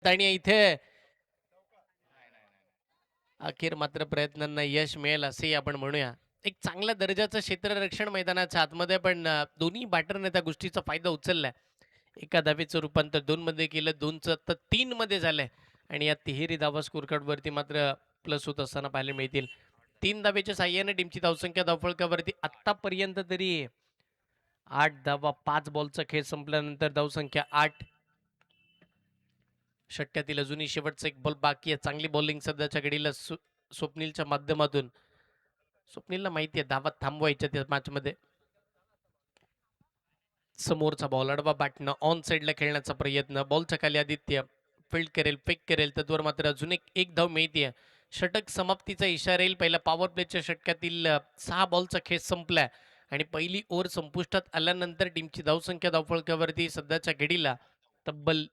आहेत आणि इथे अखेर मात्र प्रयत्नांना यश मिळेल असेही आपण म्हणूया. एक चांगल्या दर्जाचं क्षेत्ररक्षण मैदानाच्या आतमध्ये पण दोन्ही बॅटरने त्या गोष्टीचा फायदा उचललाय. एका धावेचं रूपांतर 2 मध्ये केलं, 2चं आता 3 मध्ये झालंय आणि या तिहेरी धावा स्कोर कार्डवरती मात्र प्लस होत असताना पाहायला मिळतील. 3 धावेच्या साहाय्याने टीमची धावसंख्या धावफलकावरती आत्तापर्यंत तरी 8 धावा, 5 बॉलचा खेळ संपल्यानंतर धावसंख्या 8. षटक्यातील अजूनही शेवटचा एक बॉल बाकी आहे. चांगली बॉलिंग सध्याच्या घडीला स्वप्नीलच्या माध्यमातून. स्वप्नीलला माहिती आहे धावा थांबवायच्या त्या मॅचमध्ये. समोरचा बॉल अडवा बॅटनं ऑन साईडला खेळण्याचा प्रयत्न. बॉलच्या खाली आदित्य फील्ड करेल, फेक करेल, तत्वर मात्र अजून एक धाव मिळते. षटक समाप्तीचा इशारा येईल. पहिल्या पॉवर प्लेच्या षटकातील 6 बॉलचा खेळ संपलाय आणि पहिली ओव्हर संपुष्टात आल्यानंतर टीमची धावसंख्या धावफलकावरती सध्याच्या घडीला तब्बल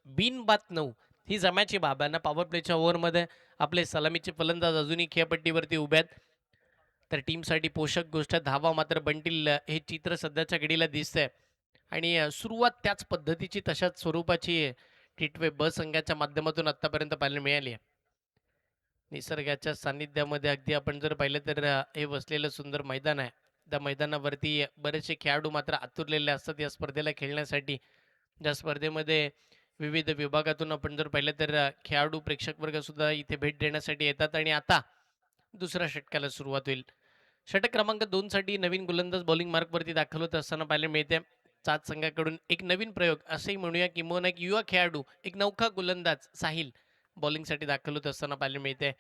बिनबाद 9 ही जमाची बाब आहे ना. पॉवर प्लेच्या ओव्हरमध्ये आपले सलामीचे फलंदाज अजूनही खेळपट्टीवरती उभे आहेत. तर टीमसाठी पोषक गोष्ट धावा मात्र बनतील हे चित्र सध्याच्या घडीला दिसतंय आणि सुरुवात त्याच पद्धतीची तशाच स्वरूपाची टिटवे ब संघाच्या माध्यमातून आतापर्यंत पाहायला मिळाली आहे. निसर्गाच्या सानिध्यामध्ये अगदी आपण जर पाहिलं तर हे वसलेलं सुंदर मैदान आहे. त्या मैदानावरती बरेचसे खेळाडू मात्र आतुरलेले असतात या स्पर्धेला खेळण्यासाठी. ज्या स्पर्धेमध्ये विविध विभागातून आपण जर पाहिलं तर खेळाडू प्रेक्षक वर्ग सुद्धा इथे भेट देण्यासाठी येतात आणि आता दुसऱ्या षटकाला सुरुवात होईल. षटक क्रमांक 2 साठी नवीन गोलंदाज बॉलिंग मार्कवरती दाखल होत असताना पाहायला मिळते. चाच संघाकडून एक नवीन प्रयोग असेही म्हणूया, किंवा एक युवा खेळाडू, एक नौका गोलंदाज साहिल बॉलिंगसाठी दाखल होत असताना पाहायला मिळते.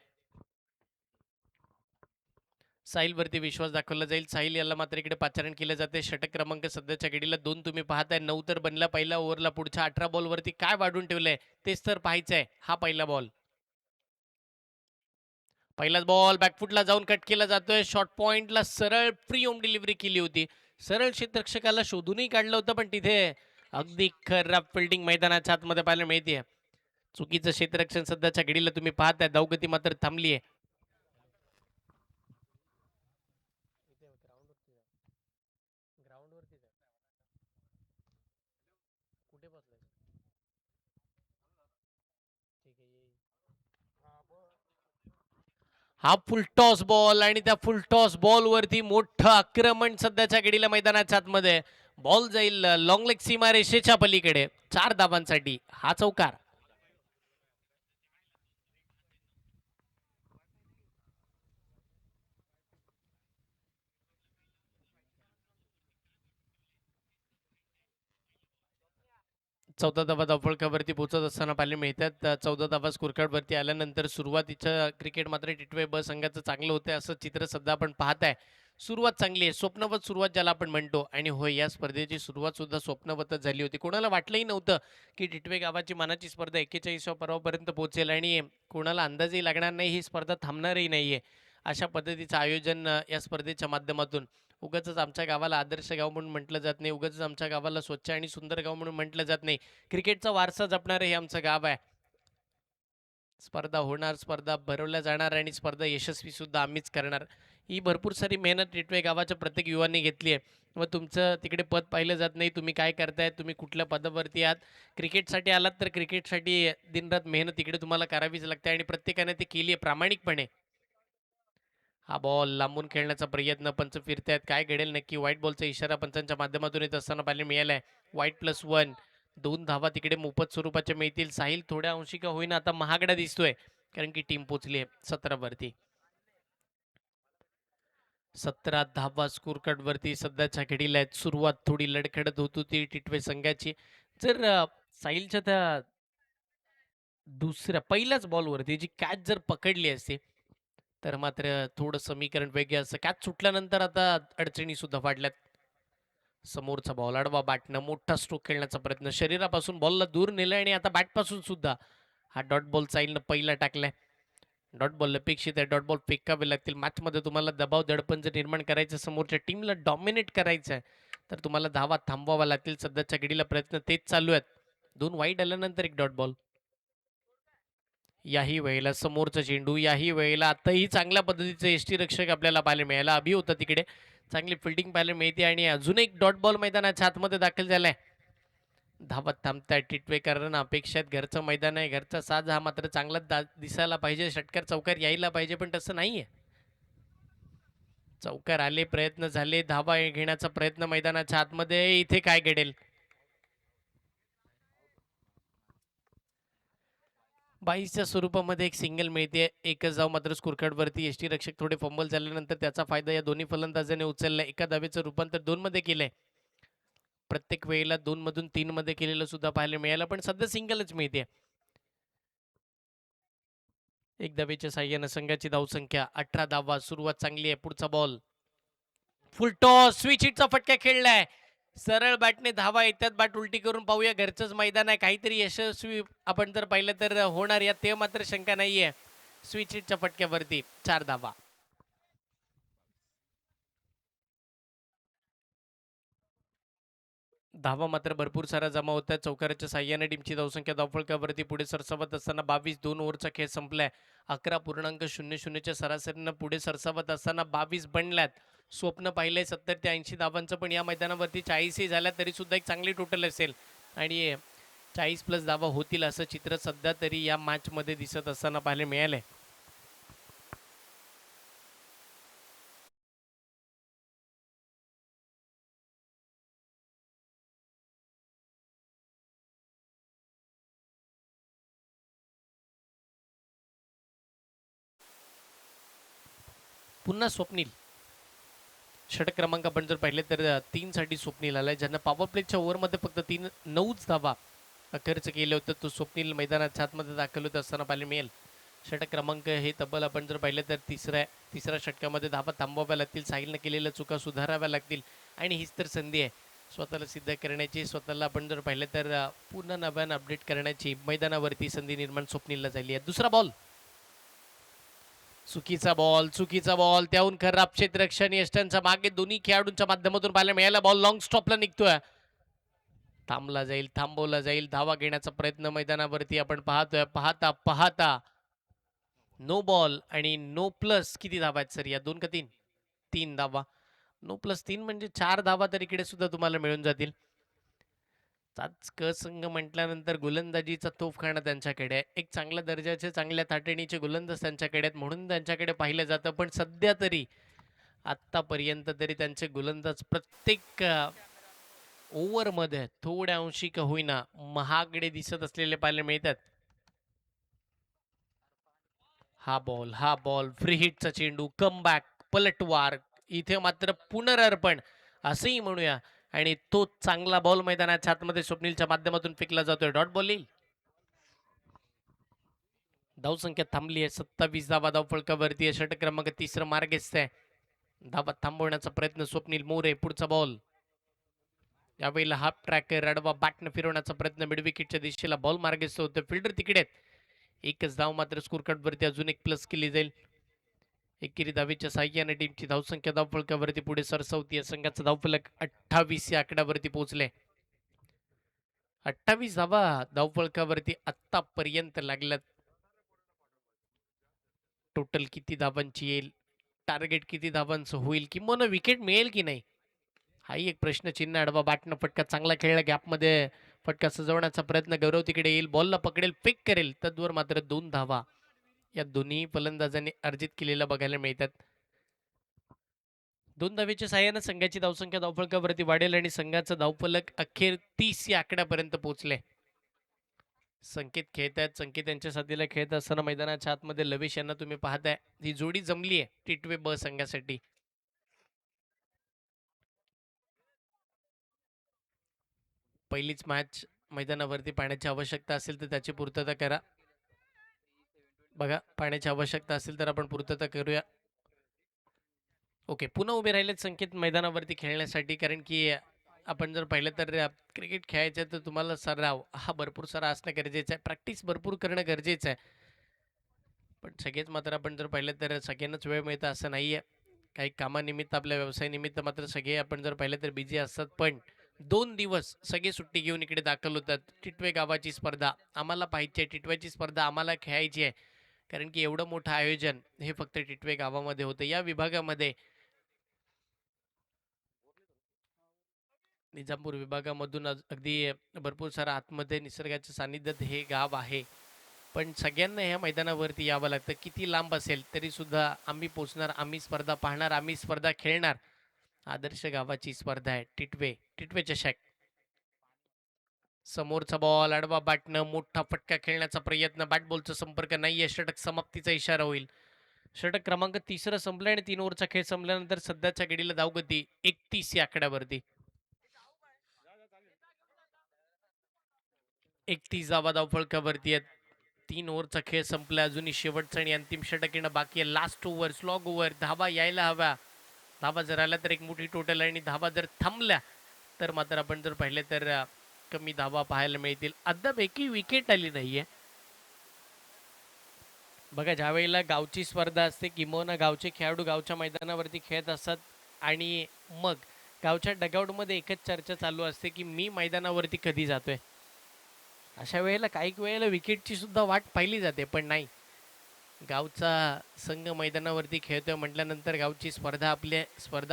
साहिलवरती विश्वास दाखवला जाईल. साहिल याला मात्र इकडे पाचारण केलं जाते. षटक क्रमांक सध्याच्या घडीला 2 तुम्ही पाहताय. 9 तर बनला पहिल्या ओव्हरला. पुढच्या 18 बॉलवरती काय वाढून ठेवलंय तेच तर पाहायचंय. हा पहिला बॉल, पहिलाच बॉल बॅकफुटला जाऊन कट केला जातोय. शॉर्ट पॉइंटला सरळ फ्री होम डिलिव्हरी केली होती. सरळ क्षेत्ररक्षकाला शोधूनही काढलं होतं, पण तिथे अगदी खराब फिल्डिंग मैदानाच्या आतमध्ये पाहायला मिळते. चुकीचं क्षेत्ररक्षण सध्याच्या घडीला तुम्ही पाहताय. धावगती मात्र थांबली आहे. हा फुलटॉस बॉल आणि त्या फुलटॉस बॉलवरती मोठं आक्रमण सध्याच्या घडीला मैदानाच्या आतमध्ये. बॉल जाईल लॉंग लेग सीमा रेषेच्या पलीकडे 4 धावांसाठी. हा चौकार. चौदा धावा धावफलकावरती पोहोचत असताना पाहायला मिळतात. 14 धावा स्कोरकार्डवरती आल्यानंतर सुरुवातीचं क्रिकेट मात्र टिटवे ब संघाचं चांगलं होतं असं चित्र सध्या आपण पाहत आहे. सुरुवात चांगली आहे, स्वप्नवत सुरुवात ज्याला आपण म्हणतो. आणि होय, या स्पर्धेची सुरुवात सुद्धा स्वप्नवतच झाली होती. कोणाला वाटलंही नव्हतं की टिटवे गावाची मानाची स्पर्धा 41व्या पर्वापर्यंत पोहोचेल आणि कोणाला अंदाजही लागणार नाही ही स्पर्धा थांबणारही नाहीये. अशा पद्धतीचं आयोजन या स्पर्धेच्या माध्यमातून. उगाचच आमच्या गावाला आदर्श गाव म्हणून म्हटलं जात नाही. उगाचच आमच्या गावाला स्वच्छ आणि सुंदर गाव म्हणून म्हटलं जात नाही. क्रिकेटचा वारसा जपणारं हे आमचं गाव आहे. स्पर्धा होणार, स्पर्धा भरवल्या जाणार आणि स्पर्धा यशस्वी सुद्धा आम्हीच करणार. ही भरपूर सारी मेहनत टिटवे गावाच्या प्रत्येक युवाने घेतली आहे. व तुमचं तिकडे पद पाहिलं जात नाही. तुम्ही काय करताय, तुम्ही कुठल्या पदावरती आहात. क्रिकेटसाठी आलात तर क्रिकेटसाठी दिनरात मेहनत तिकडे तुम्हाला करावीच लागते आणि प्रत्येकाने ती केली आहे प्रामाणिकपणे. हा बॉल लांबून खेळण्याचा प्रयत्न. पंच फिरतायत. काय घडेल नक्की. व्हाईट बॉलचा इशारा पंचांच्या माध्यमातून येत असताना पाहायला मिळालाय. व्हाईट +1. 2 धावा तिकडे मोफत स्वरूपाच्या मिळतील. साहिल थोड्या अंशी का होईना आता महागडा दिसतोय, कारण की टीम पोचली आहे 17 वरती. 17 धावा स्कोर कार्ड वरती सध्याच्या घडीला आहेत. सुरुवात थोडी लडखडत होत होती टिटवे संघाची. जर साहिलच्या त्या दुसऱ्या पहिल्याच बॉलवरती जी कॅच जर पकडली असती, तर मात्र थोडं समीकरण वेगळं असं. कॅच सुटल्यानंतर आता अडचणी सुद्धा वाढल्यात. समोरचा बॉल आडवा बॅटनं मोठा स्ट्रोक खेळण्याचा प्रयत्न. शरीरापासून बॉलला दूर नेलं आणि आता बॅटपासून सुद्धा हा डॉट बॉल साहिलनं पहिला टाकलाय. डॉट बॉल अपेक्षित आहे. डॉट बॉल फेकावे लागतील. मॅचमध्ये तुम्हाला दबाव दडपण जर निर्माण करायचं, समोरच्या टीमला डॉमिनेट करायचं आहे, तर तुम्हाला धावा थांबवाव्या लागतील. सध्याच्या घडीला प्रयत्न तेच चालू आहेत. 2 वाईट आल्यानंतर एक डॉट बॉल. याही वेळेला समोरचा चेंडू. याही वेळेला आताही चांगल्या पद्धतीचे यष्टीरक्षक आपल्याला पाहायला मिळाला. अभि होता तिकडे. चांगली फिल्डिंग पाहायला मिळते आणि अजून एक डॉट बॉल मैदानाच्या आतमध्ये दाखल झालाय. धावत थांबतायत टिटवेकरांना अपेक्षा आहेत. घरचं मैदान आहे, घरचा साज हा मात्र चांगलाच दिसायला पाहिजे, षटकार चौकार यायला पाहिजे, पण तसं नाहीये. चौकार आले, प्रयत्न झाले, धावा घेण्याचा प्रयत्न मैदानाच्या आतमध्ये. इथे काय घडेल? 22च्या स्वरूपामध्ये एक सिंगल मिळते. एकच धाव मात्र स्कोरकार्डवरती. यष्टीरक्षक थोडे फंबल झाल्यानंतर त्याचा फायदा या दोन्ही फलंदाजांनी उचलला. एका धावेचं रूपांतर 2 मध्ये केलंय. प्रत्येक वेळेला 2 मधून 3 मध्ये केलेलं सुद्धा पाहायला मिळालं, पण सध्या सिंगलच मिळते. एक धावेच्या साह्यानं संघाची धावसंख्या 18 धावा. सुरुवात चांगली आहे. पुढचा बॉल फुल टॉस, स्विच हिटचा फटका खेळलाय. सरळ बॅटने धावा येतात. बॅट उलटी करून पाहूया. घरचंच मैदान आहे. काहीतरी यशस्वी आपण जर पाहिलं तर होणार, यात ते मात्र शंका नाहीये. स्विच हिटच्या फटक्यावरती 4 धावा. धावा मात्र भरपूर सारा जमा होत आहे. चौकाराच्या साह्याने टीमची धावसंख्या धावफलकावरती पुढे सरसावत असताना 22 ओव्हरचा खेळ संपलाय. 11.00च्या सरासरीनं पुढे सरसावत असताना 22 बनल्यात. स्वप्न पाहिलंय 70 ते 80 धावांचं, पण या मैदानावरती 40ही झाल्या तरी सुद्धा एक चांगली टोटल असेल आणि 40 प्लस धावा होतील असं चित्र सध्या तरी या मॅचमध्ये दिसत असताना पाहायला मिळालंय. पुन्हा स्वप्नील षटक क्रमांक आपण जर पाहिले तर 3 साठी स्वप्नील आलाय, ज्यांना पॉवर प्लेच्या ओव्हरमध्ये फक्त 9च धावा खर्च केले होते. तो स्वप्नील मैदानाच्या आतमध्ये दाखल होत असताना पाहायला मिळेल. षटक क्रमांक हे तब्बल आपण जर पाहिलं तर तिसऱ्या षटकामध्ये धावा थांबवाव्या लागतील. साहिलनं केलेल्या चुका सुधाराव्या लागतील आणि हीच तर संधी आहे स्वतःला सिद्ध करण्याची. स्वतःला आपण जर पाहिलं तर पूर्ण नव्यानं अपडेट करण्याची मैदानावरती संधी निर्माण स्वप्नीलला झाली आहे. दुसरा बॉल, चुकीचा बॉल त्याहून खराब क्षेत्ररक्षण यष्टांच्या मागे दोन्ही खेळाडूंच्या माध्यमातून पाहायला मिळाला. बॉल लॉंग स्टॉपला निघतोय. थांबला जाईल, थांबवला जाईल. धावा घेण्याचा प्रयत्न मैदानावरती आपण पाहतोय. पाहता पाहता नो बॉल आणि नो प्लस. किती धावा आहेत सर या? 2 का 3? 3 धावा. नो प्लस 3 म्हणजे 4 धावा तर इकडे सुद्धा तुम्हाला मिळून जातील. क संघ म्हटल्यानंतर गोलंदाजीचा तोफखाना त्यांच्याकडे आहे. एक चांगल्या दर्जाचे, चांगल्या थाटणीचे गोलंदाज त्यांच्याकडे आहेत, म्हणून त्यांच्याकडे पाहिलं जातं. पण सध्या तरी आत्तापर्यंत तरी त्यांचे गोलंदाज प्रत्येक ओव्हरमध्ये थोड्या अंशी का होईना महागडे दिसत असलेले पाहायला मिळतात. हा बॉल फ्री हिटचा चेंडू, कमबॅक, पलटवार, इथे मात्र पुनर्र्पण असंही म्हणूया, आणि तो चांगला बॉल मैदानाच्या आतमध्ये स्वप्नीलच्या माध्यमातून फेकला जातोय. डॉट बॉल येईल. धावसंख्या थांबली आहे. 27 धावा धावफलकावरती आहे. षटक क्रमांक 3 मार्गस्थ आहे. धावा थांबवण्याचा प्रयत्न स्वप्नील मोरे. पुढचा बॉल यावेळेला हाफ ट्रॅक रडवा बॅटनं फिरवण्याचा प्रयत्न. मिड विकेटच्या दिशेला बॉल मार्गस्थ होतो. फिल्डर तिकडे आहेत. एकच धाव मात्र स्कोरकार्डवरती अजून एक प्लस केली जाईल. एकेरी धावेच्या साह्याने टीमची धावसंख्या धावफलकावरती पुढे सरसावती. संघाचा धावफलक 28 या आकड्यावरती पोहोचले. 28 धावा धावफलकावरती आतापर्यंत लागल्यात. टोटल किती धावांची येईल, टार्गेट किती धावांचं होईल, किंवा विकेट मिळेल की नाही, हाही एक प्रश्नचिन्ह. आडवा बॅटनं फटका चांगला खेळला. गॅपमध्ये फटका सजवण्याचा प्रयत्न. गौरव तिकडे येईल, बॉलला पकडेल, फेक करेल. तद्वर मात्र 2 धावा या दोन्ही फलंदाजांनी अर्जित केलेल्या बघायला मिळतात. 2 धावेच्या साह्यानं संघाची धावसंख्या धावफलकावरती वाढेल आणि संघाचा धावफलक अखेर 30 या आकड्यापर्यंत पोहोचले. संकेत खेळत आहेत. संकेत यांच्या साथीला खेळत असताना मैदानाच्या आतमध्ये लवेश यांना तुम्ही पाहताय. ही जोडी जमली आहे टिटवे ब संघासाठी. पहिलीच मॅच मैदानावरती पाण्याची आवश्यकता असेल तर त्याची पूर्तता करा. बघा, पाण्याची आवश्यकता असेल तर आपण पूर्तता करूया. ओके, पुन्हा उभे राहिलेत संकेत मैदानावरती खेळण्यासाठी, कारण की आपण जर पाहिलं तर क्रिकेट खेळायचं तर तुम्हाला सराव हा भरपूर सारा असणं गरजेचं आहे. प्रॅक्टिस भरपूर करणं गरजेचं आहे. पण सगळेच मात्र आपण जर पाहिलं तर सगळ्यांनाच वेळ मिळतं असं नाही आहे. काही कामानिमित्त, आपल्या व्यवसायानिमित्त मात्र सगळे आपण जर पाहिलं तर बिझी असतात. पण 2 दिवस सगळे सुट्टी घेऊन इकडे दाखल होतात. टिटवे गावाची स्पर्धा आम्हाला पाहायची आहे, टिटव्याची स्पर्धा आम्हाला खेळायची आहे, कारण की एवढं मोठं आयोजन हे फक्त टिटवे गावामध्ये होतं. या विभागामध्ये निजामपूर विभागामधून अगदी भरपूर सारं आतमध्ये निसर्गाच्या सानिध्यात हे गाव आहे. पण सगळ्यांना ह्या मैदानावरती यावं लागतं. किती लांब असेल तरीसुद्धा आम्ही पोहोचणार, आम्ही स्पर्धा पाहणार, आम्ही स्पर्धा खेळणार. आदर्श गावाची स्पर्धा आहे. टिटवे चषक. समोरचा बॉल आडवा बॅटनं मोठा फटका खेळण्याचा प्रयत्न. बॅट बॉलचा संपर्क नाहीये. षटक समाप्तीचा इशारा होईल. षटक क्रमांक 3 संपलं आणि 3 ओव्हरचा खेळ संपल्यानंतर सध्याच्या घडीला धावगती 31 या आकड्यावरती. 31 धावा धावफलकावरती आहेत. 3 ओव्हरचा खेळ संपला. अजूनही शेवटचं आणि अंतिम षटक येणं बाकी आहे. Last over, slog over. धावा यायला हव्या. धावा जर आल्या तर एक मोठी टोटल आहे आणि धावा जर थांबल्या तर मात्र आपण जर पाहिले तर कमी धावा पाहायला मिळतील. अद्याप एकही विकेट आली नाहीये. बघा ज्यावेळेला गावची स्पर्धा असते किंबहुना गावचे खेळाडू गावच्या मैदानावरती खेळत असतात आणि मग गावच्या डगआउटमध्ये एकच चर्चा चालू असते की मी मैदानावरती कधी जातोय. अशा वेळेला काही वेळेला विकेटची सुद्धा वाट पाहिली जाते, पण नाही. गावचा संघ मैदानावरती खेळतोय म्हटल्यानंतर गावची स्पर्धा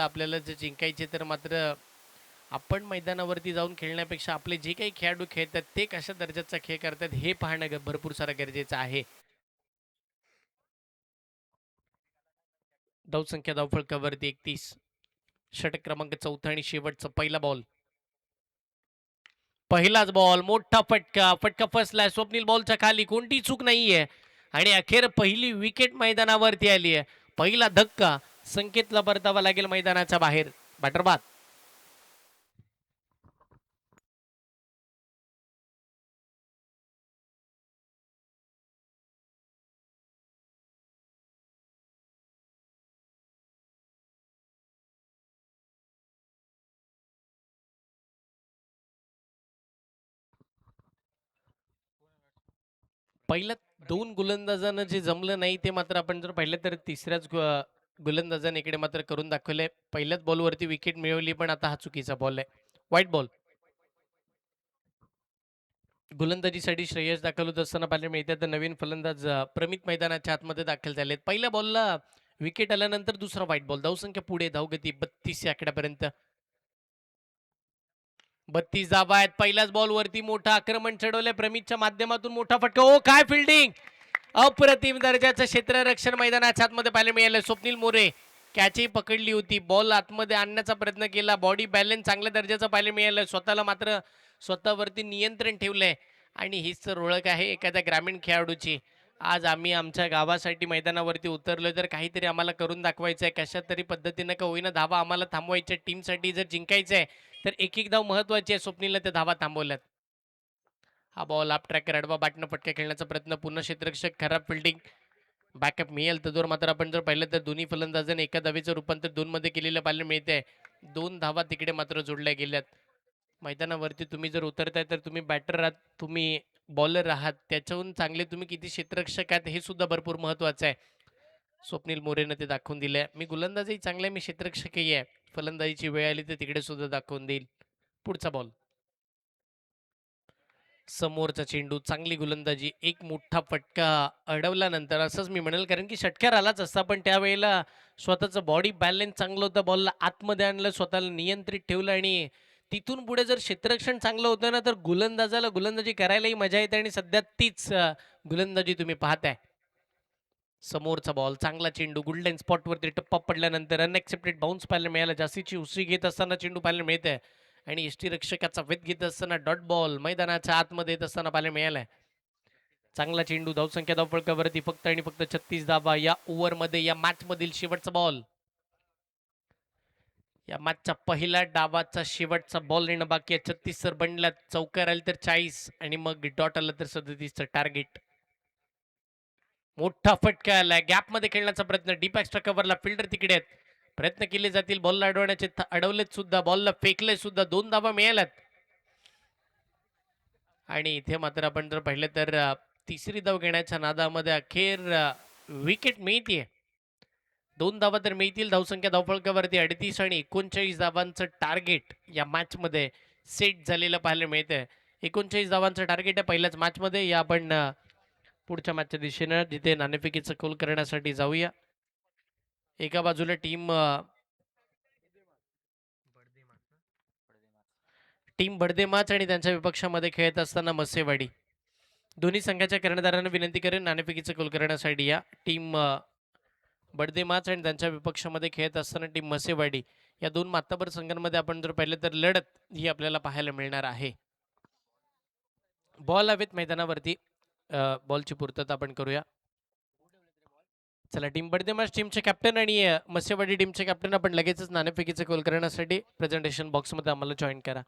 आपल्याला जर जिंकायची तर मात्र आपण मैदानावरती जाऊन खेळण्यापेक्षा आपले जे काही खेळाडू खेळतात ते कशा दर्जाचा खेळ करतात हे पाहणं भरपूर सारं गरजेचं आहे. धावसंख्या धावफलकावरती 31. षटक क्रमांक 4 आणि शेवटचा पहिला बॉल. पहिलाच बॉल मोठा फटका. फटका फसलाय. स्वप्नील बॉलच्या खाली कोणती चूक नाहीये आणि अखेर पहिली विकेट मैदानावरती आली आहे. पहिला धक्का संकेतला परतावा लागेल मैदानाच्या बाहेर. बॅटर पहिल्या 2 गोलंदाजांना जे जमलं नाही ते मात्र आपण जर पाहिलं तर तिसऱ्याच गोलंदाजाने इकडे मात्र करून दाखवलंय. पहिल्याच बॉलवरती विकेट मिळवली पण आता हा चुकीचा बॉल आहे. White ball. गोलंदाजीसाठी श्रेयस दाखल होत असताना पाहायला मिळते तर नवीन फलंदाज प्रमित मैदानाच्या आतमध्ये दाखल झालेत. पहिल्या बॉलला विकेट आल्यानंतर दुसरा व्हाईट बॉल. धावसंख्या पुढे धावगती 32 या आकड्यापर्यंत. 32 धावा आहेत. पहिल्याच बॉलवरती मोठं आक्रमण चढवलंय प्रमितच्या माध्यमातून. मोठा फटका. ओ काय फिल्डिंग. अप्रतिम दर्जाचं क्षेत्ररक्षण मैदानाच्या आतमध्ये पाहायला मिळालं. स्वप्नील मोरे कॅचही पकडली होती. बॉल आतमध्ये आणण्याचा प्रयत्न केला. बॉडी बॅलन्स चांगल्या दर्जाचं पाहायला मिळालं. स्वतःला मात्र स्वतःवरती नियंत्रण ठेवलंय आणि हीच तर ओळख आहे एखाद्या ग्रामीण खेळाडूची. आज आम्ही आमच्या गावासाठी मैदानावरती उतरलोय तर काहीतरी आम्हाला करून दाखवायचं आहे. कशा तरी पद्धतीनं का होईना धावा आम्हाला थांबवायच्या. टीमसाठी जर जिंकायचं आहे तर एक एक धाव महत्वाची आहे. स्वप्नीलने त्या धावा थांबवल्यात. हा बॉल आप ट्रॅकर अडवा बाटनं फटका खेळण्याचा प्रयत्न. पुन्हा क्षेत्ररक्षक खराब फिल्डिंग. बॅकअप मिळेल तर मात्र आपण जर पाहिलं तर दोन्ही फलंदाजांनी एका धावेचं रूपांतर 2 मध्ये केलेलं पाहायला मिळते. 2 धावा तिकडे मात्र जोडल्या गेल्यात. मैदानावरती तुम्ही जर उतरताय तर तुम्ही बॅटर आहात, तुम्ही बॉलर आहात. त्याच्याहून चांगले तुम्ही किती क्षेत्ररक्षक आहात हे सुद्धा भरपूर महत्वाचं आहे. स्वप्नील मोरेनं ते दाखवून दिलंय. मी गोलंदाजही चांगला आहे, मी क्षेत्ररक्षकही आहे. फलंदाजीची वेळ आली तर तिकडे सुद्धा दाखवून देईल. पुढचा बॉल. समोरचा चेंडू. चांगली गोलंदाजी. एक मोठा फटका अडवल्यानंतर असंच मी म्हणेल कारण की षटकार आलाच असता पण त्यावेळेला स्वतःचं बॉडी बॅलन्स चांगलं होतं. बॉलला आतमध्ये आणलं, स्वतःला नियंत्रित ठेवलं आणि तिथून पुढे जर क्षेत्ररक्षण चांगलं होतं ना तर गोलंदाजाला गोलंदाजी करायलाही मजा येते आणि सध्या तीच गोलंदाजी तुम्ही पाहताय. समोरचा बॉल. चांगला चेंडू. गोल्डन स्पॉटवरती टप्पा पडल्यानंतर अनएक्सेप्टेड बाउन्स पाहायला मिळाला. जास्तीची उसळी घेत असताना चेंडू पाहायला मिळते आणि यष्टीरक्षकाचा वेध घेत असताना डॉट बॉल मैदानाच्या आतमध्ये येत असताना पाहायला मिळालाय. चांगला चेंडू. धावसंख्या धावफलकावरती फक्त आणि फक्त 36 धावा या ओव्हरमध्ये. या मॅच मधील शेवटचा बॉल. या मॅचचा पहिला डावाचा शेवटचा बॉल येणं बाकी आहे. 36 तर बनला. चौकार आले तर 40 आणि मग डॉट आलं तर 37चं टार्गेट. मोठा फटका आलाय. गॅपमध्ये खेळण्याचा प्रयत्न. डीप एक्स्ट्रा कव्हरला फिल्डर तिकडे आहेत. प्रयत्न केले जातील बॉलला अडवण्याचे. अडवलेत सुद्धा. बॉलला फेकले सुद्धा. 2 धावा मिळाल्यात. आणि इथे मात्र आपण जर पाहिलं तर तिसरी धाव घेण्याच्या नादामध्ये अखेर विकेट मिळतीये. 2 धावा तर मिळतील. धावसंख्या धावफलकावरती 38 आणि 39 धावांचं टार्गेट या मॅचमध्ये सेट झालेलं पाहायला मिळतंय. 39 धावांचं टार्गेट आहे पहिल्याच मॅचमध्ये. या आपण पुढच्या मॅचच्या दिशेनं जिथे नाणेफेकीचा कौल करण्यासाठी जाऊया. एका बाजूला टीम टीम बडदेमाच आणि त्यांच्या विपक्षामध्ये खेळत असताना मसेवाडी. दोन्ही संघाच्या कर्णधारांना विनंती करेन नाणेफेकीचा गोल करण्यासाठी या. टीम बडदेमाच आणि त्यांच्या विपक्षामध्ये खेळत असताना टीम मसेवाडी या दोन मातबर संघांमध्ये आपण जर पाहिलं तर लढत ही आपल्याला पाहायला मिळणार आहे. बॉल हवेत मैदानावरती. बॉलची पूर्तता आपण करूया. चला टीम बडदेमाच टीमचे कॅप्टन आणि मत्स्यवाडी टीमचे कॅप्टन आपण लगेचच नाणेफेकीचे गोल करण्यासाठी प्रेझेंटेशन बॉक्समध्ये आम्हाला जॉईन करा.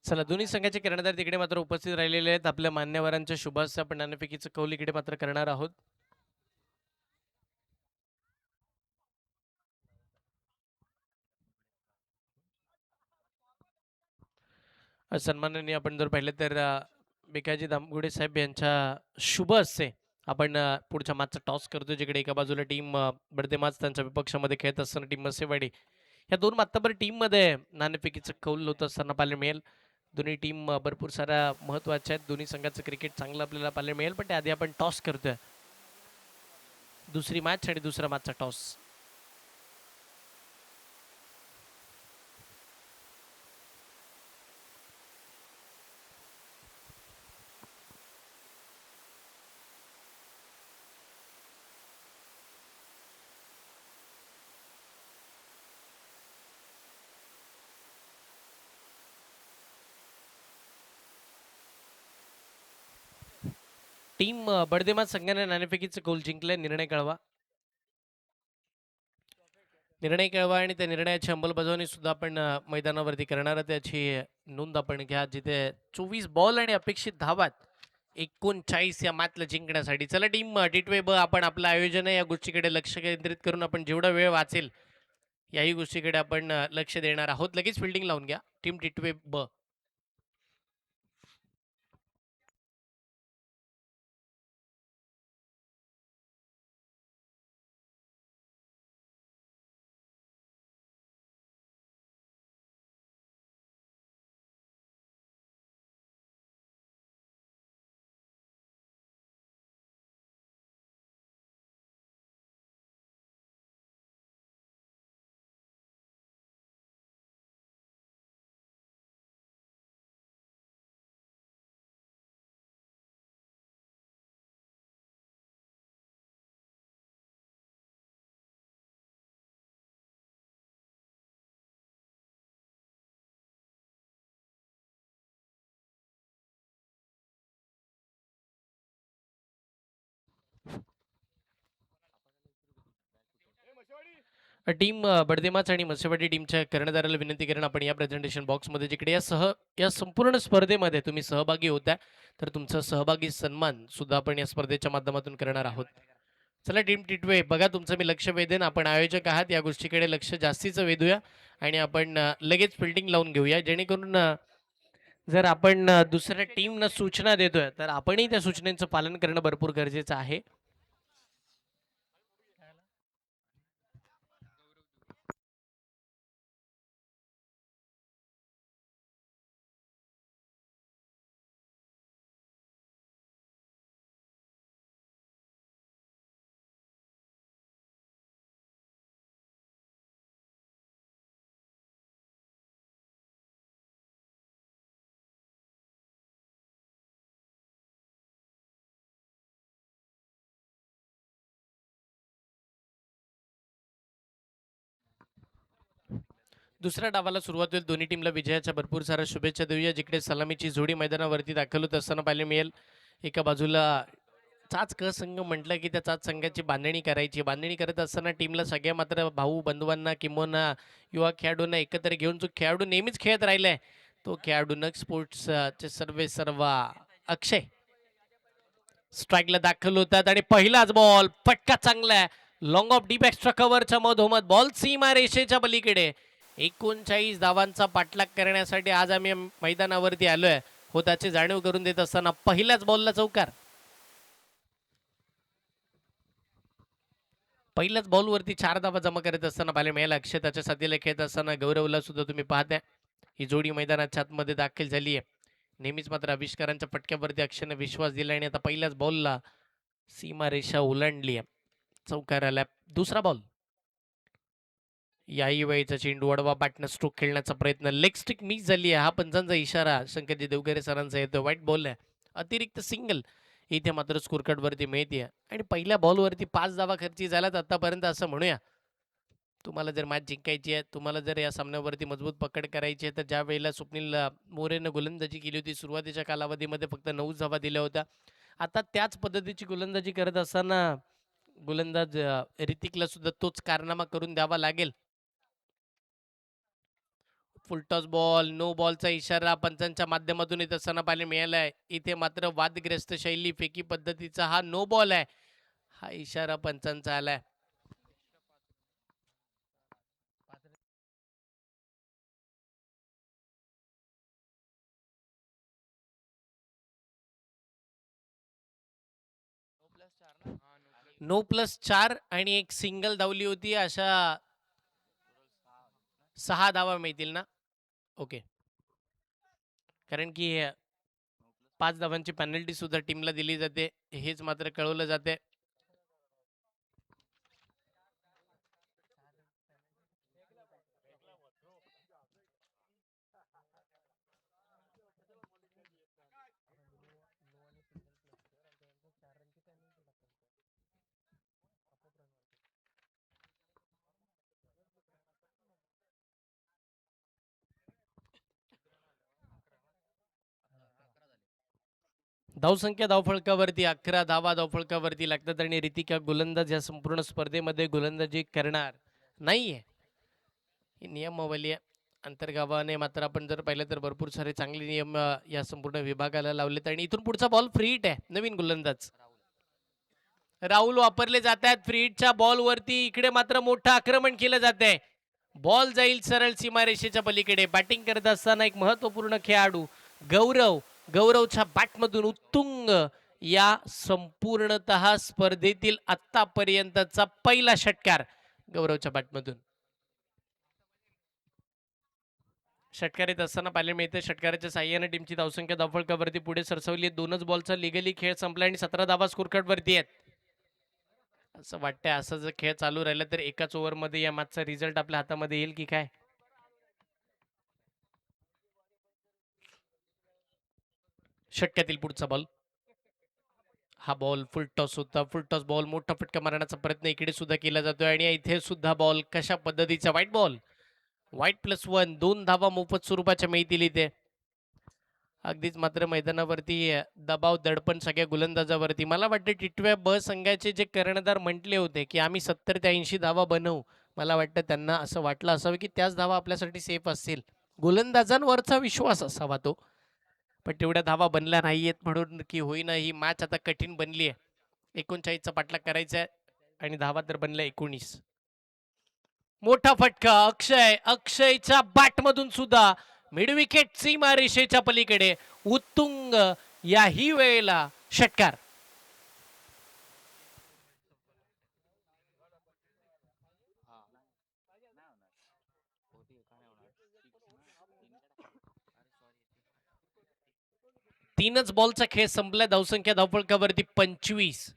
चला दोन्ही संघाचे कर्णधार तिकडे मात्र उपस्थित राहिलेले आहेत. आपल्या मान्यवरांच्या शुभास आपण नाणेफेकीचं कौल इकडे मात्र करणार आहोत. सन्माननीय आपण जर पाहिलं तर भिकाजी दामगुडे साहेब यांच्या शुभ हस्ते आपण पुढच्या मॅचचा टॉस करतो, जिकडे एका बाजूला टीम बडदेमाच त्यांच्या विपक्षामध्ये खेळत असताना टीम मसेवाडी या दोन मातबर टीममध्ये नाणेफेकीचं कौल होत असताना पाहायला मिळेल. दोन्ही टीम भरपूर साऱ्या महत्त्वाच्या आहेत. दोन्ही संघाचं क्रिकेट चांगलं आपल्याला पाहायला मिळेल. पण त्याआधी आपण टॉस करतोय. दुसरी मॅच आणि दुसरा मॅचचा टॉस. टीम बडदेमाच संघाने नाणेफेकीचं कौल जिंकले. निर्णय कळवा. निर्णय कळवा आणि त्या निर्णयाची अंमलबजावणी सुद्धा आपण मैदानावरती करणार. त्याची नोंद आपण घ्या. जिथे 24 बॉल आणि अपेक्षित धावात 39 या मॅचला जिंकण्यासाठी. चला टीम टी ब आपण आपलं आयोजन आहे या गोष्टीकडे लक्ष केंद्रित करून आपण जेवढा वेळ वाचेल याही गोष्टीकडे आपण लक्ष देणार आहोत. लगेच फिल्डिंग लावून घ्या टीम टी ब. टीम बडदेमाच आणि मत्स्यवाडी टीमच्या कर्णधाराला विनंती करेन आपण या प्रेझेंटेशन बॉक्समध्ये, जिकडे या संपूर्ण स्पर्धेमध्ये तुम्ही सहभागी होता तर तुमचा सहभागी सन्मान सुद्धा आपण या स्पर्धेच्या माध्यमातून करणार आहोत. चला टीम टिटवे बघा, तुमचं मी लक्ष वेधेन. आपण आयोजक आहात या गोष्टीकडे लक्ष जास्तीचं वेधूया आणि आपण लगेच फिल्डिंग लावून घेऊया, जेणेकरून जर आपण दुसऱ्या टीमनं सूचना देतोय तर आपणही त्या सूचनेचं पालन करणं भरपूर गरजेचं आहे. दुसऱ्या डावाला सुरुवात होईल. दोन्ही टीमला विजयाच्या भरपूर साऱ्या शुभेच्छा देऊया. जिकडे सलामीची जोडी मैदानावरती दाखल होत असताना पाहायला मिळेल. एका बाजूला चाच क संघ म्हटलं की त्या चाच संघाची बांधणी करायची. बांधणी करत असताना टीमला सगळ्या मात्र भाऊ बंधूंना किंबहुना युवा खेळाडूंना एकत्र घेऊन जो खेळाडू नेहमीच खेळत राहिलाय तो खेळाडू नग स्पोर्ट्सचे सर्वे सर्वा अक्षय स्ट्राईकला दाखल होतात आणि पहिलाच बॉल फटका चांगला आहे. लॉंग ऑफ डीप एक्स्ट्रा कव्हरच्या मधोमध बॉल सीमा रेषेच्या पलीकडे 39 धावांचा पाठलाग करण्यासाठी आज आम्ही मैदानावरती आलोय. हो त्याची जाणीव करून देत असताना पहिल्याच बॉलला चौकार. पहिल्याच बॉलवरती 4 धावा जमा करत असताना पाहायला मिळाला. अक्षय त्याच्या साथीला खेळत असताना गौरवला सुद्धा तुम्ही पाहताय. ही जोडी मैदानाच्या आतमध्ये दाखल झाली आहे. नेहमीच मात्र आविष्कारांच्या फटक्यावरती अक्षयने विश्वास दिला आणि आता पहिल्याच बॉलला सीमारेषा ओलांडली आहे. चौकार आला. दुसरा बॉल. याही वेळीचा चेंडू वडवा बॅटनं स्ट्रोक खेळण्याचा प्रयत्न. लेग स्टिक मिस झाली आहे. हा पंचांचा इशारा शंकरजी देवगरे सरांचा येतो. वाईट बॉल आहे. अतिरिक्त सिंगल इथे मात्र स्कोर कार्डवरती मिळते आणि पहिल्या बॉलवरती 5 धावा खर्ची झाल्यात आतापर्यंत असं म्हणूया. तुम्हाला जर मॅच जिंकायची आहे, तुम्हाला जर या सामन्यावरती मजबूत पकड करायची आहे, तर ज्या वेळेला स्वप्नील मोरेनं गोलंदाजी केली होती सुरुवातीच्या कालावधीमध्ये फक्त 9 धावा दिल्या होत्या. आता त्याच पद्धतीची गोलंदाजी करत असताना गोलंदाज ऋतिकला सुद्धा तोच कारनामा करून द्यावा लागेल. फुलटॉस बॉल, नो बॉलचा इशारा पंचांच्या माध्यमातून येत असताना पाहायला मिळालाय. इथे मात्र वादग्रस्त शैली फेकी पद्धतीचा हा नो बॉल आहे. हा इशारा पंचांचा आलाय. नो+4 आणि एक सिंगल धावली होती. अशा 6 धावा मिळतील ना? ओके. कारण की 5 धावांची पेनल्टी सुद्धा टीमला दिली जाते. हेच मात्र कळवलं जाते. धावसंख्या धावफलकावरती 11 धावा धावफलकावरती लागतात आणि ऋतिका गोलंदाज या संपूर्ण स्पर्धेमध्ये गोलंदाजी करणार नाहीये. ही नियमावली आहे. अंतर्गावाने मात्र आपण जर पाहिलं तर भरपूर सारे चांगले नियम या संपूर्ण विभागाला लावलेत आणि इथून पुढचा बॉल फ्री हिट आहे. नवीन गोलंदाज राहुल वापरले जात आहेत. फ्री हिटच्या बॉलवरती इकडे मात्र मोठं आक्रमण केलं जात आहे. बॉल जाईल सरळ सीमारेषेच्या पलीकडे. बॅटिंग करत असताना एक महत्वपूर्ण खेळाडू गौरवच्या बॅटमधून उत्तुंग या संपूर्णतः स्पर्धेतील आतापर्यंतचा पहिला षटकार गौरवच्या बॅटमधून. षटकार येत असताना पाहायला मिळते. षटकाराच्या साह्याने टीमची धावसंख्या धावफलकावरती पुढे सरसवली. 2च बॉलचा लिगली खेळ संपला आणि 17 धावा स्कोर कार्डवरती आहेत. असं वाटतंय असं जर खेळ चालू राहिला तर एकाच ओव्हरमध्ये या मॅचचा रिझल्ट आपल्या हातामध्ये येईल की काय. षटकातील पुढचा बॉल. हा बॉल फुल टॉस होता. फुल टॉस बॉल मोठा फटका मारण्याचा प्रयत्न इकडे सुद्धा केला जातोय आणि इथे सुद्धा बॉल कशा पद्धतीचा व्हाईट बॉल. व्हाईट+1 2 धावा मोफत स्वरूपाच्या मिळतील इथे. अगदीच मात्र मैदानावरती दबाव दडपण सगळ्या गोलंदाजावरती. मला वाटतं टिटव्या ब संघाचे जे कर्णधार म्हटले होते की आम्ही 70 ते 80 धावा बनवू. मला वाटतं त्यांना असं वाटलं असावं की त्याच धावा आपल्यासाठी सेफ असतील. गोलंदाजांवरचा विश्वास असावा तो. पण तेवढ्या धावा बनल्या नाहीयेत म्हणून की होईना ही मॅच आता कठीण बनली आहे. 39चा पाठलाग करायचा आहे आणि धावा तर बनल्या 19. मोठा फटका अक्षयच्या बॅटमधून सुद्धा मिड विकेट सीमा रेषेच्या पलीकडे उत्तुंग याही वेळेला षटकार. तीनच बॉलचा खेळ संपला. धावसंख्या धावफलकावरती 25.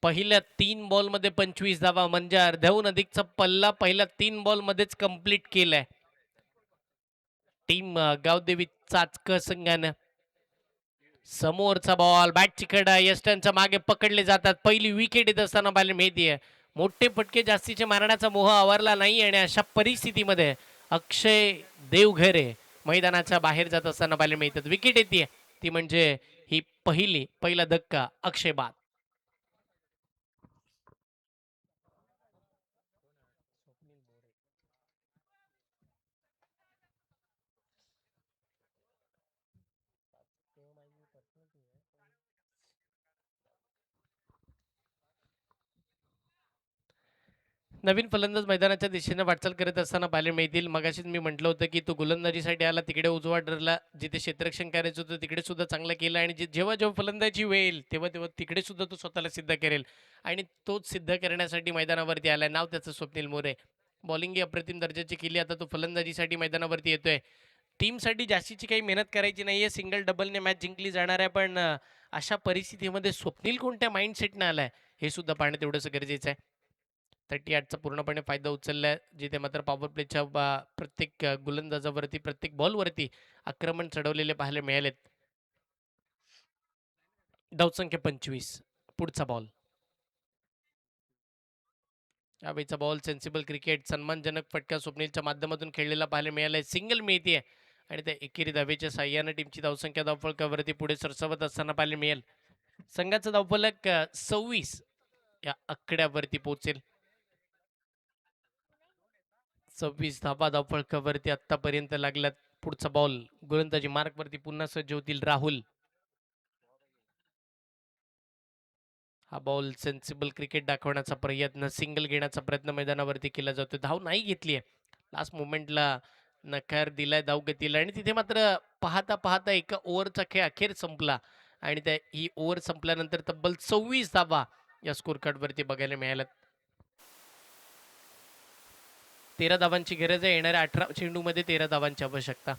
पहिल्या 3 बॉलमध्ये 25 धावा म्हणजे अर्ध्याहून अधिकचा पल्ला पहिल्या 3 बॉलमध्येच कंप्लीट केलाय टीम गावदेवी चाचक संघानं. समोरचा बॉल बॅटची कडा यष्टांच्या मागे पकडले जातात. पहिली विकेट येत असताना पाहायला मिळते. मोठे फटके जास्तीचे मारण्याचा मोह आवरला नाही आणि अशा परिस्थितीमध्ये अक्षय देवघरे मैदानाच्या बाहेर जात असताना पाहायला मिळतात. विकेट येते ती म्हणजे ही पहिला धक्का अक्षय बाद. नवीन फलंदाज मैदानाच्या दिशेने वाटचाल करत असताना पाहायला मिळतील. मगाशीच मी म्हटलं होतं की तो गोलंदाजीसाठी आला, तिकडे उजवा ठरला. जिथे क्षेत्ररक्षण करायचं होतं तिकडे सुद्धा चांगलं केलं आणि जेव्हा जेव्हा फलंदाजी वेळ येईल तेव्हा तेव्हा तिकडे सुद्धा तो स्वतःला सिद्ध करेल आणि तोच सिद्ध करण्यासाठी मैदानावरती आलाय. नाव त्याचं स्वप्नील मोरे. बॉलिंग ही अप्रतिम दर्जाची केली. आता तो फलंदाजीसाठी मैदानावरती येतोय. टीमसाठी जास्तीची काही मेहनत करायची नाहीये. सिंगल डबलने मॅच जिंकली जाणार आहे. पण अशा परिस्थितीमध्ये स्वप्नील कोणत्या माइंडसेटने आलाय हे सुद्धा पाहणं तेवढंच गरजेचं आहे. 38चा पूर्णपणे फायदा उचललाय. जिथे मात्र पॉवर प्लेच्या प्रत्येक गोलंदाजावरती प्रत्येक बॉलवरती आक्रमण चढवलेले पाहायला मिळालेत. धावसंख्या 25. पुढचा बॉल. यावेळीचा बॉल सेन्सिबल क्रिकेट सन्मानजनक फटका स्वप्नीलच्या माध्यमातून खेळलेला पाहायला मिळालाय. सिंगल मिळतीये आणि त्या एकेरी धावेच्या साह्यानं टीमची धावसंख्या धावफलकावरती पुढे सरसावत असताना पाहायला मिळेल. संघाचा धावफलक 26 या आकड्यावरती पोहोचेल. 26 धाबा धावफलकावरती आतापर्यंत लागल्यात. पुढचा बॉल गोलंदाजी मार्कवरती पुन्हा सज्ज होतील राहुल. हा बॉल सेन्सिबल क्रिकेट दाखवण्याचा प्रयत्न, सिंगल घेण्याचा प्रयत्न मैदानावरती केला जातो. धाव नाही घेतली आहे. लास्ट मोमेंटला नकार दिलाय धावगतीला आणि तिथे मात्र पाहता पाहता एका ओव्हरचा खेळ अखेर संपला आणि त्या ही ओव्हर संपल्यानंतर तब्बल 26 धावा या स्कोर कार्डवरती बघायला मिळाल्यात. 13 धावांची गरज आहे. येणाऱ्या 18 चेंडूमध्ये 13 धावांची आवश्यकता.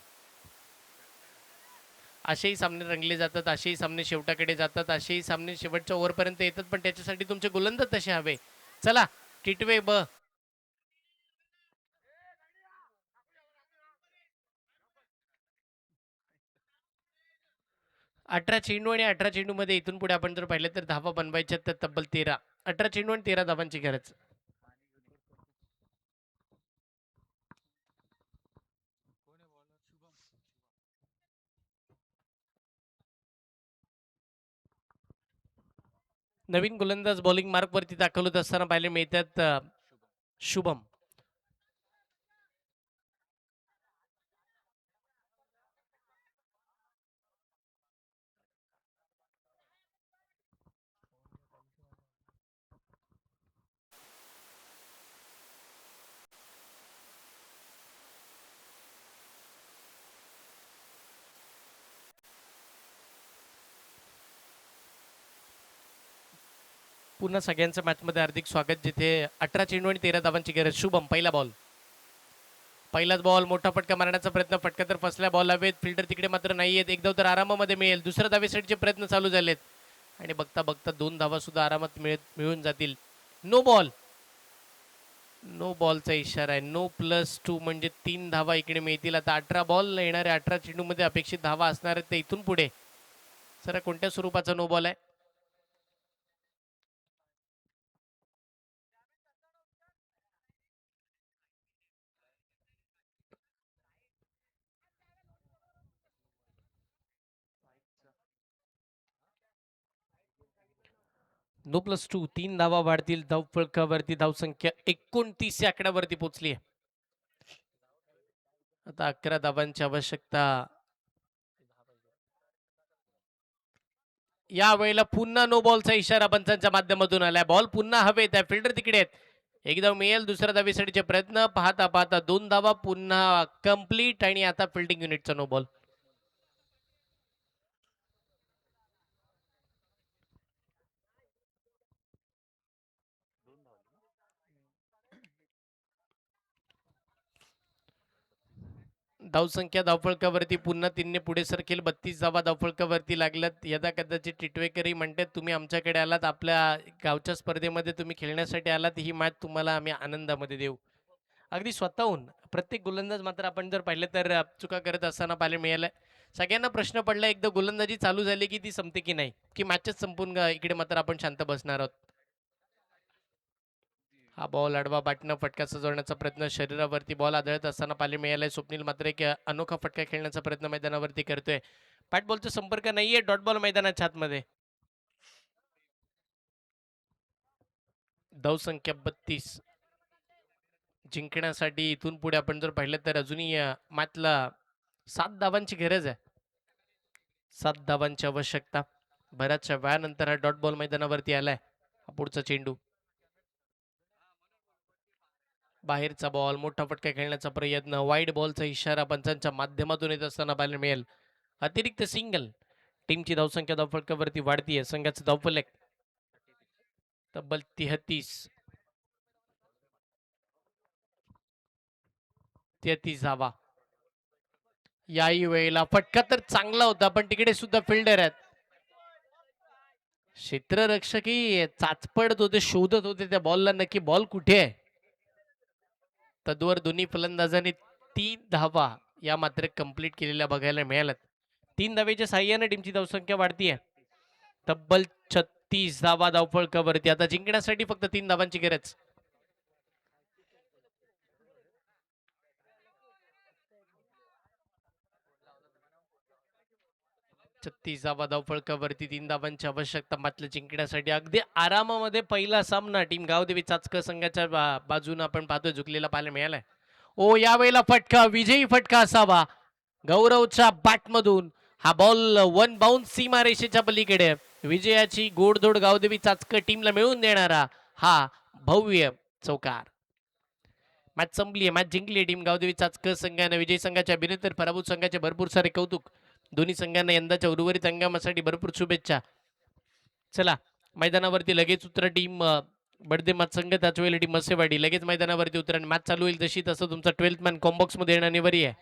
असेही सामने रंगले जातात, असेही सामने शेवटाकडे जातात, असेही सामने शेवटच्या ओव्हरपर्यंत येतात. पण त्याच्यासाठी तुमचे गोलंदाज तसे हवे. चला टिटवे ब 18 चेंडू आणि 18 चेंडूमध्ये इथून पुढे आपण जर पाहिलं तर धावा बनवायच्या तर तब्बल 13. 18 चेंडू आणि 13 धावांची गरज. नवीन गोलंदाज बॉलिंग मार्कवरती दाखल होत असताना पाहायला मिळतात शुभम. पुन्हा सगळ्यांचं मॅचमध्ये हार्दिक स्वागत. जिथे 18 चेंडू आणि 13 धावांची गरज. शुभम पहिला बॉल. पहिलाच बॉल मोठा फटका मारण्याचा प्रयत्न. फटका तर फसल्या बॉल हवेत. फिल्डर तिकडे मात्र नाही आहेत. एक धाव तर आरामामध्ये मिळेल. दुसऱ्या धावेसाठीचे प्रयत्न चालू झालेत आणि बघता बघता 2 धावा सुद्धा आरामात मिळून जातील. No ball. नो बॉलचा इशारा आहे. नो +2 म्हणजे 3 धावा इकडे मिळतील. आता 18 बॉल येणाऱ्या 18 चेंडूमध्ये अपेक्षित धावा असणार आहेत. ते इथून पुढे सर कोणत्या स्वरूपाचा नो बॉल आहे? नो +2 3 धावा वाढतील. धावफलकावरती धावसंख्या 29 या आकड्यावरती पोहोचली आहे. आता 11 धावांची आवश्यकता. या वेळेला पुन्हा नो बॉलचा इशारा पंचांच्या माध्यमातून आलाय. बॉल पुन्हा हवेत आहे. फिल्डर तिकडे आहेत. एक धाव मिळेल. दुसऱ्या धावेसाठीचे प्रयत्न. पाहता पाहता 2 धावा पुन्हा कंप्लीट आणि आता फिल्डिंग युनिटचा नो बॉल. धावसंख्या धावफलकावरती पुन्हा 3ने पुढे सरकेल. 32 धावा धावफलकावरती लागल्यात. यदा कदाचित टिटवेकरही म्हणतात तुम्ही आमच्याकडे आलात, आपल्या गावच्या स्पर्धेमध्ये तुम्ही खेळण्यासाठी आलात, ही मॅच तुम्हाला आम्ही आनंदामध्ये देऊ. अगदी स्वतःहून प्रत्येक गोलंदाज मात्र आपण जर पाहिलं तर चुका करत असताना पाहायला मिळालं. सगळ्यांना प्रश्न पडला एकदा गोलंदाजी चालू झाली की ती संपते की नाही, की मॅचच संपून इकडे मात्र आपण शांत बसणार आहोत. हा बॉल आडवा बॅटनं फटका सजवण्याचा प्रयत्न, शरीरावरती बॉल आदळत असताना पाहायला मिळालाय. स्वप्नील मात्र एक अनोखा फटका खेळण्याचा प्रयत्न मैदानावरती करतोय. बॅट बॉलचा संपर्क नाहीये, डॉट बॉल मैदानाच्या आतमध्ये. धावसंख्या 32. जिंकण्यासाठी इथून पुढे आपण जर पाहिलं तर अजूनही मॅचला 7 धावांची गरज आहे. 7 धावांची आवश्यकता. बऱ्याचशा वेळानंतर हा डॉट बॉल मैदानावरती आलाय. हा पुढचा चेंडू, बाहेरचा बॉल, मोठा फटका खेळण्याचा प्रयत्न, वाईड बॉलचा इशारा पंचांच्या माध्यमातून येत असताना पाहायला मिळेल. अतिरिक्त सिंगल. टीमची धावसंख्या धावफलकावरती वाढतीये. संघाचं धावफलक तब्बल 33. 33 धावा. याही वेळेला फटका तर चांगला होता, पण तिकडे सुद्धा फिल्डर आहेत. क्षेत्ररक्षकही चाचपडत होते, शोधत होते त्या बॉलला, नक्की बॉल कुठे आहे. तद्वर दोन्ही फलंदाजांनी 3 धावा या मात्र कंप्लीट केलेल्या बघायला मिळाल्यात. 3 धावेच्या साह्याने टीमची धावसंख्या वाढतीये. तब्बल 36 धावा धावफलकावरती. आता जिंकण्यासाठी फक्त 3 धावांची गरज. 36 धावा धावफलकावरती, 3 धावांची आवश्यकता मात्र जिंकण्यासाठी. अगदी आरामामध्ये पहिला सामना टीम गावदेवी चाचकर संघाच्या बाजूने आपण पाहतोय झुकलेला पाहायला मिळालाय. ओ यावेळेला फटका, विजयी फटका असावा गौरवच्या बॅटमधून. हा बॉल वन बाउन्स सीमारेषेच्या पलीकडे. विजयाची गोडधोड गावदेवी चाचकर टीमला मिळवून देणारा हा भव्य चौकार. मॅच संपली आहे, मॅच जिंकली टीम गावदेवी चाचकर संघाने. विजयी संघाच्या अभिनेतर पराभूत संघाचे भरपूर सारे कौतुक. दोन्ही संघांना यंदाच्या उर्वरित हंगामासाठी भरपूर शुभेच्छा. चला मैदानावरती लगेच उतरा टीम बडदे मत संघ, त्याच वेळेला टीम मसेवाडी लगेच मैदानावरती उतरा. मॅच चालू होईल जशी तसं तुमचा 12th मॅन कॉम्बॉक्स मध्ये येणं अनिवार्य आहे.